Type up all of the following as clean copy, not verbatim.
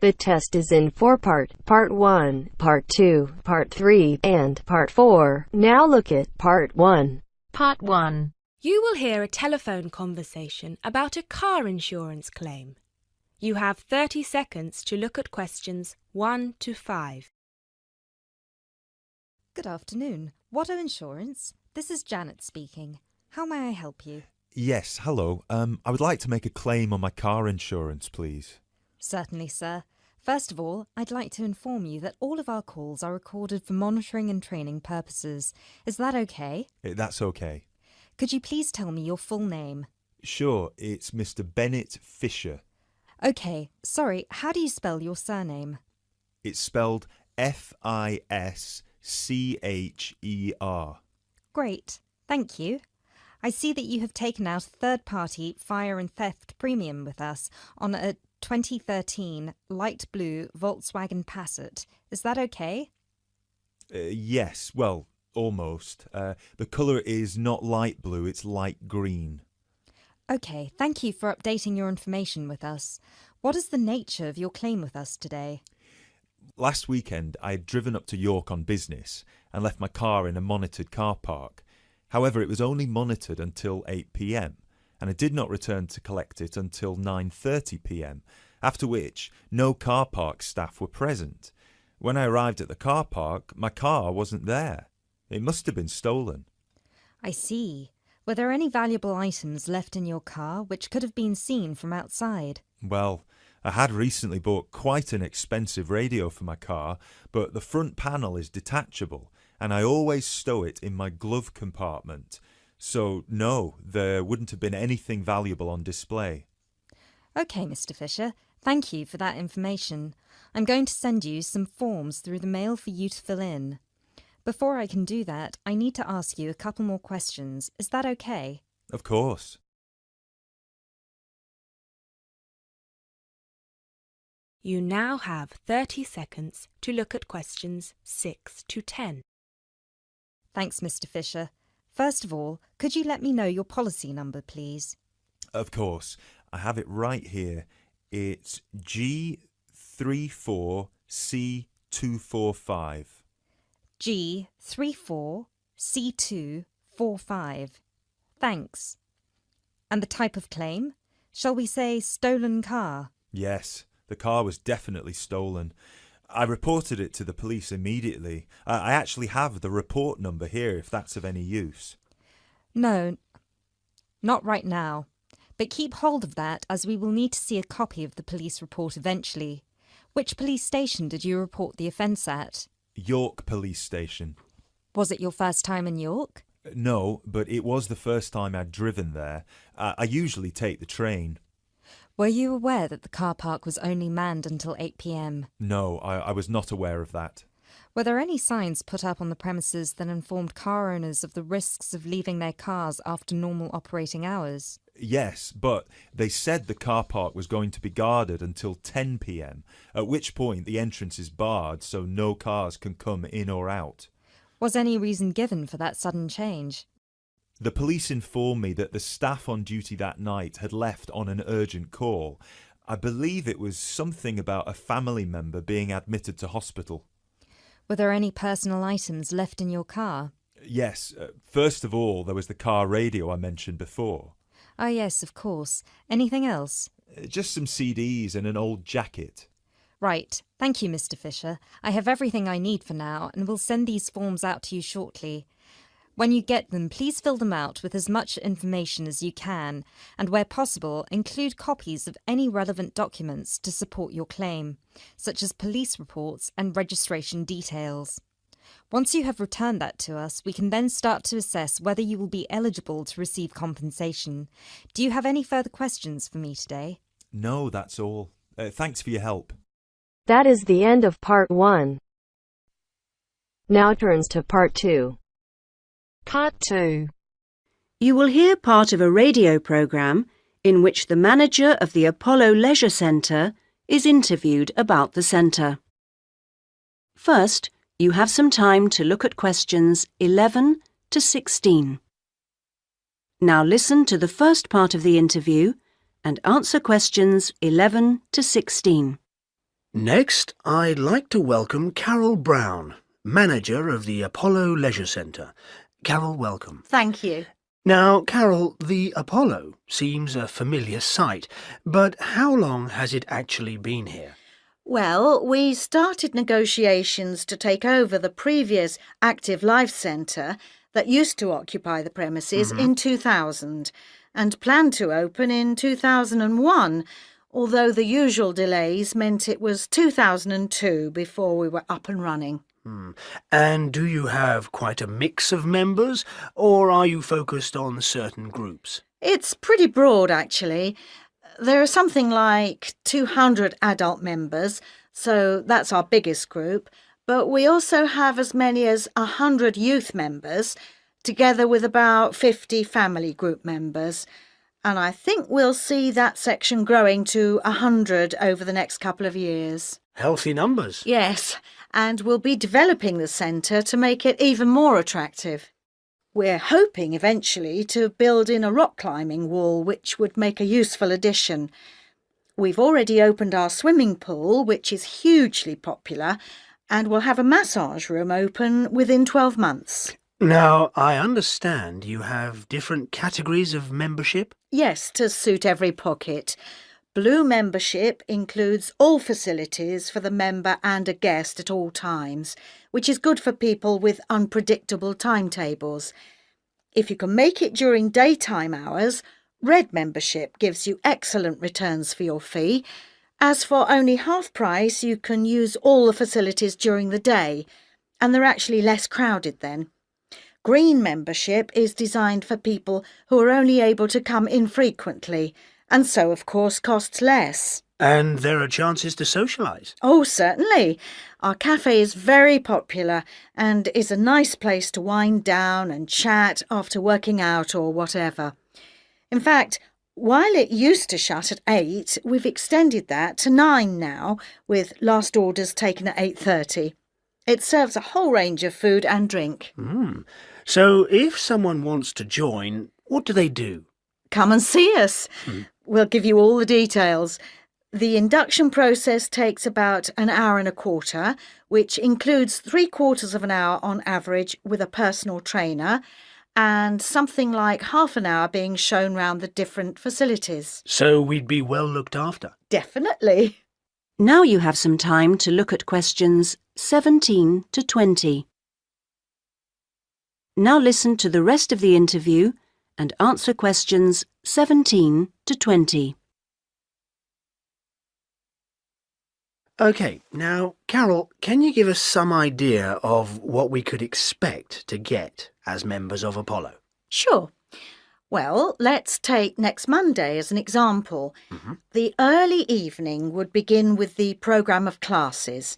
The test is in 4-part, Part 1, Part 2, Part 3, and Part 4. Now look at Part 1. Part 1. You will hear a telephone conversation about a car insurance claim. You have 30 seconds to look at questions 1 to 5. Good afternoon. Watto Insurance. This is Janet speaking. How may I help you? Yes, hello. I would like to make a claim on my car insurance, please. Certainly, sir. First of all, I'd like to inform you that all of our calls are recorded for monitoring and training purposes. Is that okay? That's okay. Could you please tell me your full name? Sure, it's Mr. Bennett Fisher. Okay, sorry, how do you spell your surname? It's spelled Fischer. Great, thank you. I see that you have taken out a third-party fire and theft premium with us on a 2013 light blue Volkswagen Passat. Is that okay? Yes, well, almost. The colour is not light blue, it's light green. Okay, thank you for updating your information with us. What is the nature of your claim with us today? Last weekend, I had driven up to York on business and left my car in a monitored car park. However, it was only monitored until 8 p.m. and I did not return to collect it until 9:30 p.m, after which no car park staff were present. When I arrived at the car park, my car wasn't there. It must have been stolen. I see. Were there any valuable items left in your car which could have been seen from outside? Well, I had recently bought quite an expensive radio for my car, but the front panel is detachable and I always stow it in my glove compartment. So, no, there wouldn't have been anything valuable on display. Okay, Mr. Fisher. Thank you for that information. I'm going to send you some forms through the mail for you to fill in. Before I can do that, I need to ask you a couple more questions. Is that okay? Of course. You now have 30 seconds to look at questions 6 to 10. Thanks, Mr. Fisher. First of all, could you let me know your policy number, please? Of course. I have it right here. It's G34C245. G34C245. Thanks. And the type of claim? Shall we say stolen car? Yes, the car was definitely stolen. I reported it to the police immediately. I actually have the report number here if that's of any use. No, not right now. But keep hold of that as we will need to see a copy of the police report eventually. Which police station did you report the offence at? York Police Station. Was it your first time in York? No, but it was the first time I'd driven there. I usually take the train. Were you aware that the car park was only manned until 8 p.m? No, I was not aware of that. Were there any signs put up on the premises that informed car owners of the risks of leaving their cars after normal operating hours? Yes, but they said the car park was going to be guarded until 10 p.m, at which point the entrance is barred so no cars can come in or out. Was any reason given for that sudden change? The police informed me that the staff on duty that night had left on an urgent call. I believe it was something about a family member being admitted to hospital. Were there any personal items left in your car? Yes, first of all there was the car radio I mentioned before. Ah, yes, of course. Anything else? Just some CDs and an old jacket. Right. Thank you, Mr. Fisher. I have everything I need for now and will send these forms out to you shortly. When you get them, please fill them out with as much information as you can and, where possible, include copies of any relevant documents to support your claim, such as police reports and registration details. Once you have returned that to us, we can then start to assess whether you will be eligible to receive compensation. Do you have any further questions for me today? No, that's all. Thanks for your help. That is the end of Part 1. Now turns to Part 2. Part 2. You will hear part of a radio programme in which the manager of the Apollo Leisure Centre is interviewed about the centre. First, you have some time to look at questions 11 to 16. Now listen to the first part of the interview and answer questions 11 to 16. Next, I'd like to welcome Carol Brown, manager of the Apollo Leisure Centre. Carol, welcome. Thank you. Now, Carol, the Apollo seems a familiar sight, but how long has it actually been here? Well, we started negotiations to take over the previous Active Life Centre that used to occupy the premises in 2000 and planned to open in 2001, although the usual delays meant it was 2002 before we were up and running. And do you have quite a mix of members, or are you focused on certain groups? It's pretty broad, actually. There are something like 200 adult members, so that's our biggest group, but we also have as many as 100 youth members, together with about 50 family group members. And I think we'll see that section growing to 100 over the next couple of years. Healthy numbers. Yes, and we'll be developing the centre to make it even more attractive. We're hoping eventually to build in a rock climbing wall, which would make a useful addition. We've already opened our swimming pool, which is hugely popular, and we'll have a massage room open within 12 months. Now, I understand you have different categories of membership? Yes, to suit every pocket. Blue membership includes all facilities for the member and a guest at all times, which is good for people with unpredictable timetables. If you can make it during daytime hours, red membership gives you excellent returns for your fee. As for only half price, you can use all the facilities during the day, and they're actually less crowded then. Green membership is designed for people who are only able to come infrequently, and so, of course, costs less. And there are chances to socialise? Oh, certainly. Our cafe is very popular and is a nice place to wind down and chat after working out or whatever. In fact, while it used to shut at 8, we've extended that to 9 now, with last orders taken at 8:30. It serves a whole range of food and drink. So if someone wants to join, what do they do? Come and see us. We'll give you all the details. The induction process takes about an hour and a quarter, which includes 3/4 of an hour on average with a personal trainer, and something like half an hour being shown round the different facilities. So we'd be well looked after? Definitely. Now you have some time to look at questions 17 to 20. Now listen to the rest of the interview and answer questions 17 to 20. OK, now, Carol, can you give us some idea of what we could expect to get as members of Apollo? Sure. Well, let's take next Monday as an example. The early evening would begin with the programme of classes.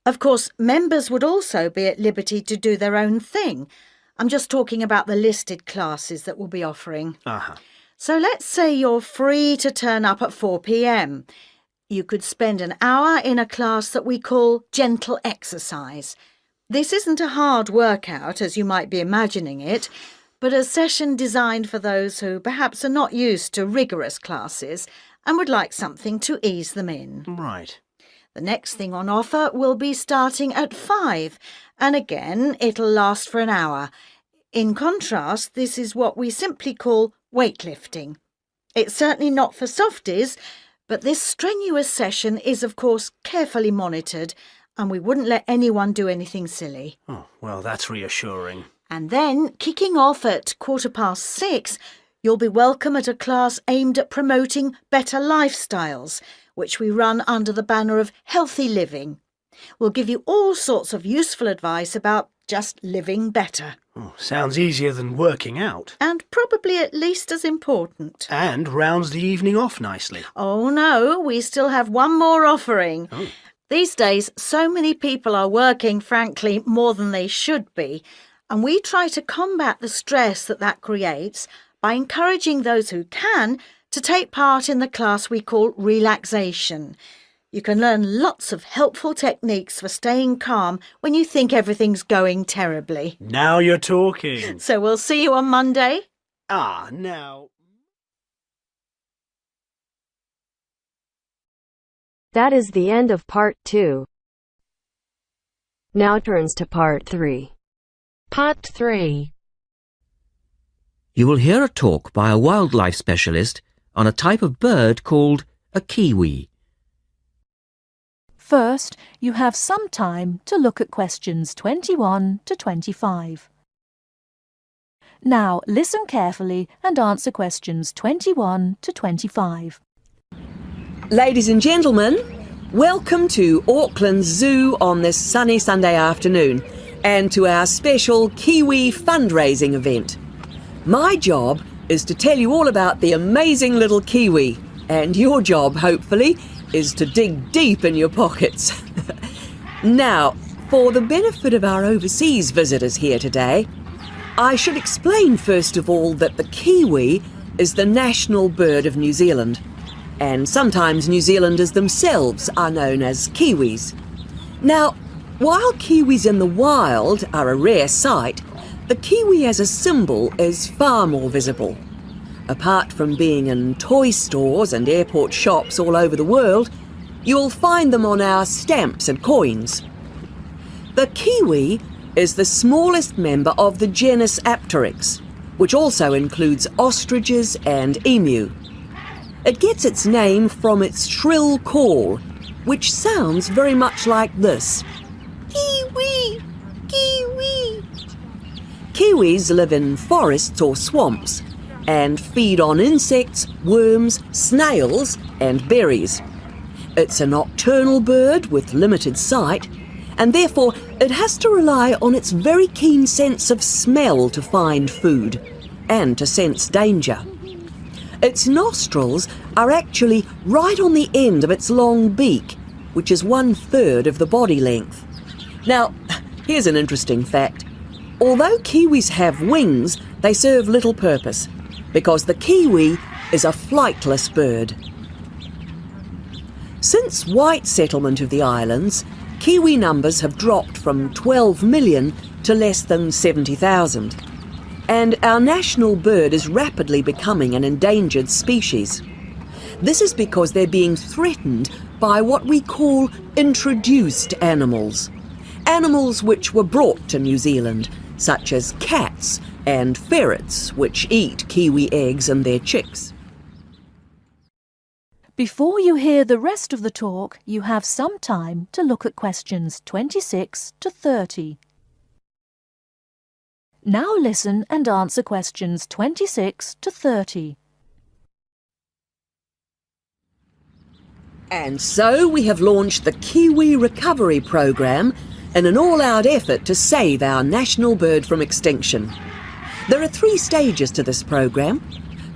Of course, members would also be at liberty to do their own thing. I'm just talking about the listed classes that we'll be offering. So let's say you're free to turn up at 4 p.m. You could spend an hour in a class that we call gentle exercise. This isn't a hard workout, as you might be imagining it, but a session designed for those who perhaps are not used to rigorous classes and would like something to ease them in. Right. The next thing on offer will be starting at 5, and again it'll last for an hour. In contrast, this is what we simply call weightlifting. It's certainly not for softies, but this strenuous session is of course carefully monitored, and we wouldn't let anyone do anything silly. Oh, well, that's reassuring. And then, kicking off at 6:15, you'll be welcome at a class aimed at promoting better lifestyles, which we run under the banner of healthy living. We'll give you all sorts of useful advice about just living better. Oh, sounds easier than working out. And probably at least as important. And rounds the evening off nicely. Oh no, we still have one more offering. These days, so many people are working, frankly, more than they should be. And we try to combat the stress that creates by encouraging those who can to take part in the class we call relaxation. You can learn lots of helpful techniques for staying calm when you think everything's going terribly. Now you're talking. So we'll see you on Monday. Now... That is the end of Part 2. Now turns to Part 3. Part 3. You will hear a talk by a wildlife specialist on a type of bird called a kiwi. First, you have some time to look at questions 21 to 25. Now, listen carefully and answer questions 21 to 25. Ladies and gentlemen, welcome to Auckland Zoo on this sunny Sunday afternoon and to our special Kiwi fundraising event. My job is to tell you all about the amazing little kiwi, and your job, hopefully, is to dig deep in your pockets. Now, for the benefit of our overseas visitors here today, I should explain first of all that the kiwi is the national bird of New Zealand, and sometimes New Zealanders themselves are known as kiwis. Now, while kiwis in the wild are a rare sight, the kiwi as a symbol is far more visible. Apart from being in toy stores and airport shops all over the world, you'll find them on our stamps and coins. The kiwi is the smallest member of the genus Apteryx, which also includes ostriches and emu. It gets its name from its shrill call, which sounds very much like this. Kiwi! Kiwi! Kiwis live in forests or swamps and feed on insects, worms, snails and berries. It's a nocturnal bird with limited sight, and therefore it has to rely on its very keen sense of smell to find food and to sense danger. Its nostrils are actually right on the end of its long beak, which is 1/3 of the body length. Now, here's an interesting fact. Although kiwis have wings, they serve little purpose, because the kiwi is a flightless bird. Since white settlement of the islands, kiwi numbers have dropped from 12 million to less than 70,000. And our national bird is rapidly becoming an endangered species. This is because they're being threatened by what we call introduced animals. Animals which were brought to New Zealand, such as cats and ferrets, which eat kiwi eggs and their chicks. Before you hear the rest of the talk, you have some time to look at questions 26 to 30. Now listen and answer questions 26 to 30. And so we have launched the Kiwi Recovery Programme in an all-out effort to save our national bird from extinction. There are 3 stages to this programme.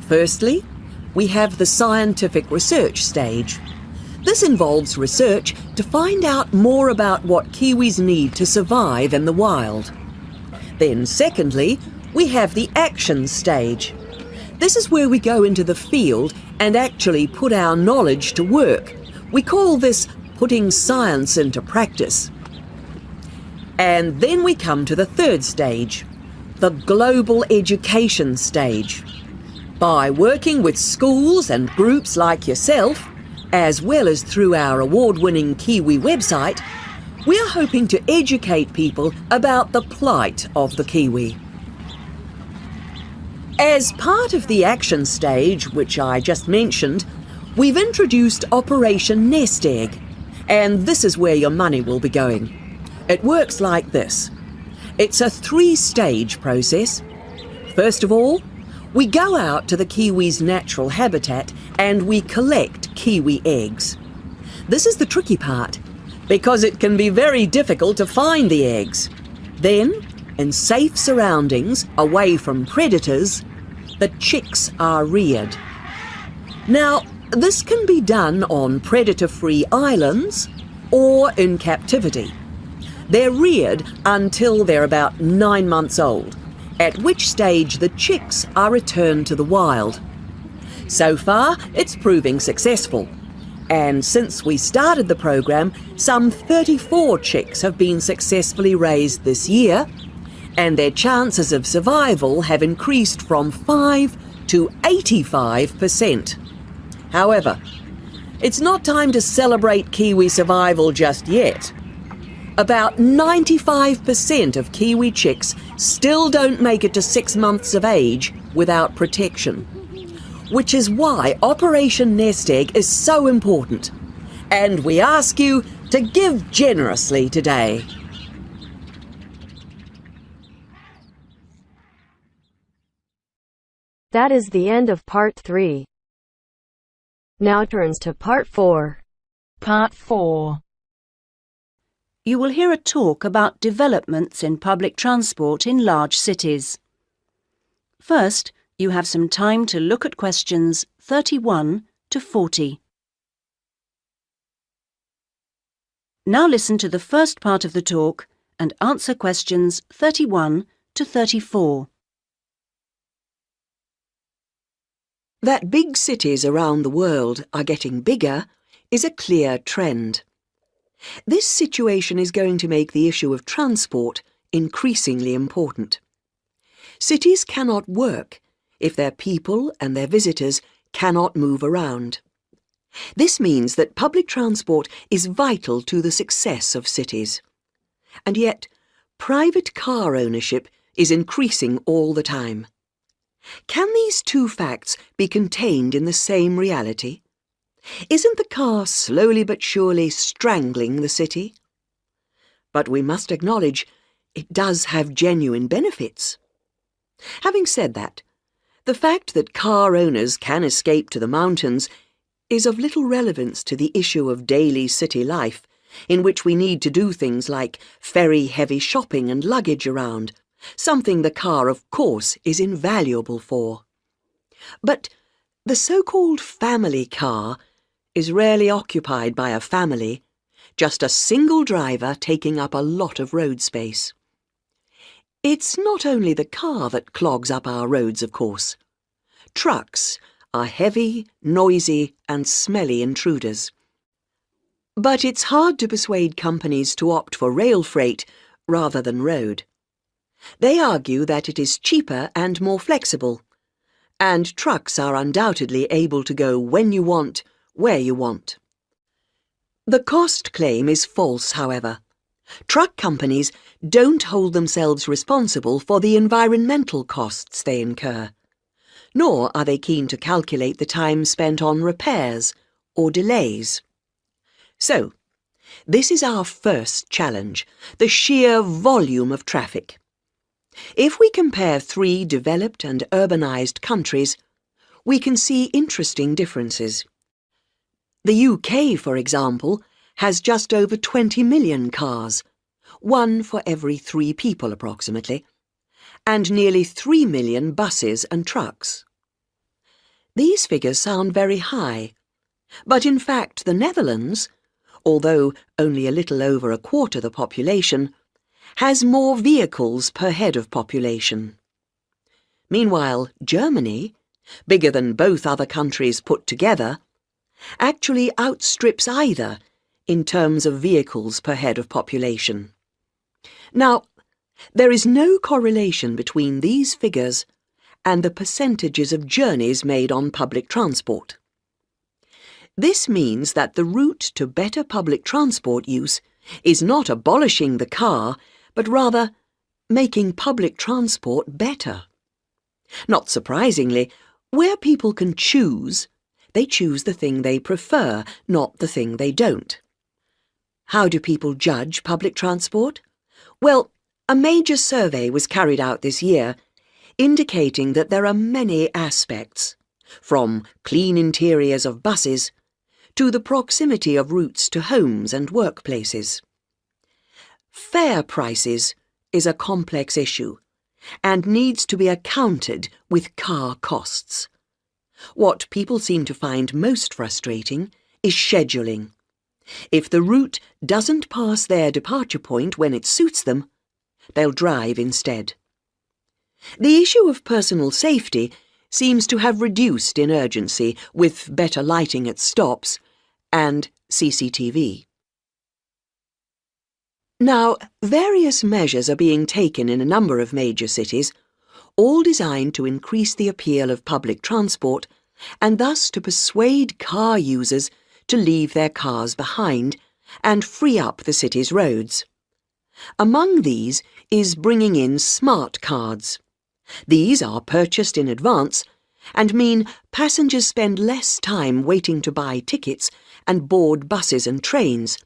Firstly, we have the scientific research stage. This involves research to find out more about what kiwis need to survive in the wild. Then secondly, we have the action stage. This is where we go into the field and actually put our knowledge to work. We call this putting science into practice. And then we come to the 3rd stage, the global education stage. By working with schools and groups like yourself, as well as through our award-winning Kiwi website, we are hoping to educate people about the plight of the kiwi. As part of the action stage, which I just mentioned, we've introduced Operation Nest Egg, and this is where your money will be going. It works like this. It's a 3-stage process. First of all, we go out to the kiwi's natural habitat and we collect kiwi eggs. This is the tricky part, because it can be very difficult to find the eggs. Then, in safe surroundings, away from predators, the chicks are reared. Now, this can be done on predator-free islands or in captivity. They're reared until they're about 9 months old, at which stage the chicks are returned to the wild. So far, it's proving successful. And since we started the programme, some 34 chicks have been successfully raised this year, and their chances of survival have increased from 5 to 85%. However, It's not time to celebrate Kiwi survival just yet. About 95% of Kiwi chicks still don't make it to 6 months of age without protection, which is why Operation Nest Egg is so important. And we ask you to give generously today. That is the end of Part 3. Now turns to Part 4. Part 4. You will hear a talk about developments in public transport in large cities. First, you have some time to look at questions 31 to 40. Now listen to the first part of the talk and answer questions 31 to 34. That big cities around the world are getting bigger is a clear trend. This situation is going to make the issue of transport increasingly important. Cities cannot work if their people and their visitors cannot move around. This means that public transport is vital to the success of cities. And yet, private car ownership is increasing all the time. Can these two facts be contained in the same reality? Isn't the car slowly but surely strangling the city? But we must acknowledge it does have genuine benefits. Having said that, the fact that car owners can escape to the mountains is of little relevance to the issue of daily city life, in which we need to do things like ferry heavy shopping and luggage around, something the car, of course, is invaluable for. But the so-called family car is rarely occupied by a family, just a single driver taking up a lot of road space. It's not only the car that clogs up our roads, of course. Trucks are heavy, noisy and smelly intruders. But it's hard to persuade companies to opt for rail freight rather than road. They argue that it is cheaper and more flexible, and trucks are undoubtedly able to go when you want, where you want. The cost claim is false, however. Truck companies don't hold themselves responsible for the environmental costs they incur, nor are they keen to calculate the time spent on repairs or delays. So, this is our first challenge, the sheer volume of traffic. If we compare 3 developed and urbanised countries, we can see interesting differences. The UK, for example, has just over 20 million cars, 1 for every 3 people approximately, and nearly 3 million buses and trucks. These figures sound very high, but in fact the Netherlands, although only a little over a quarter the population, has more vehicles per head of population. Meanwhile, Germany, bigger than both other countries put together, actually outstrips either in terms of vehicles per head of population. Now, there is no correlation between these figures and the percentages of journeys made on public transport. This means that the route to better public transport use is not abolishing the car, but rather making public transport better. Not surprisingly, where people can choose, they choose the thing they prefer, not the thing they don't. How do people judge public transport? Well, a major survey was carried out this year, indicating that there are many aspects, from clean interiors of buses to the proximity of routes to homes and workplaces. Fare prices is a complex issue and needs to be accounted with car costs. What people seem to find most frustrating is scheduling. If the route doesn't pass their departure point when it suits them, they'll drive instead. The issue of personal safety seems to have reduced in urgency with better lighting at stops and CCTV. Now, various measures are being taken in a number of major cities, all designed to increase the appeal of public transport and thus to persuade car users to leave their cars behind and free up the city's roads. Among these is bringing in smart cards. These are purchased in advance and mean passengers spend less time waiting to buy tickets and board buses and trains,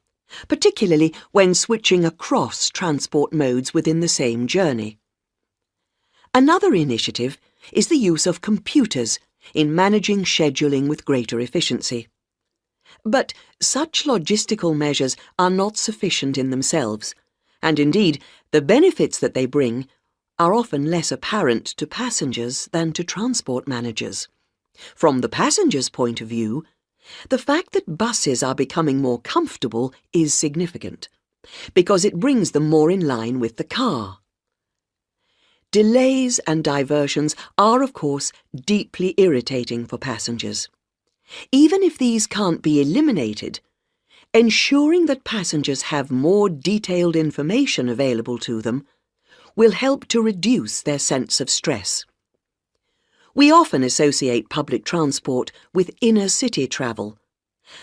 particularly when switching across transport modes within the same journey. Another initiative is the use of computers in managing scheduling with greater efficiency. But such logistical measures are not sufficient in themselves, and indeed the benefits that they bring are often less apparent to passengers than to transport managers. From the passengers' point of view, the fact that buses are becoming more comfortable is significant, because it brings them more in line with the car. Delays and diversions are, of course, deeply irritating for passengers. Even if these can't be eliminated, ensuring that passengers have more detailed information available to them will help to reduce their sense of stress. We often associate public transport with inner-city travel,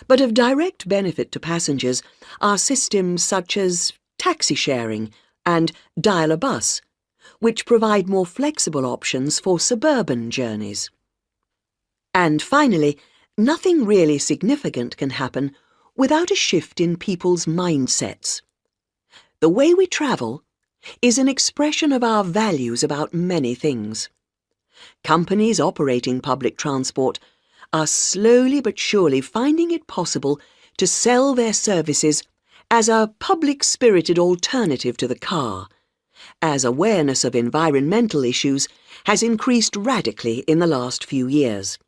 but of direct benefit to passengers are systems such as taxi sharing and dial-a-bus, which provide more flexible options for suburban journeys. And finally, nothing really significant can happen without a shift in people's mindsets. The way we travel is an expression of our values about many things. Companies operating public transport are slowly but surely finding it possible to sell their services as a public-spirited alternative to the car, as awareness of environmental issues has increased radically in the last few years.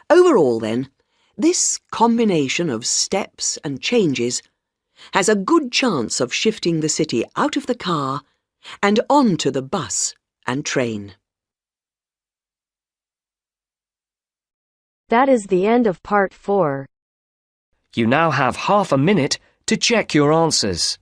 Overall, then, this combination of steps and changes has a good chance of shifting the city out of the car and onto the bus and train. That is the end of part 4. You now have half a minute to check your answers.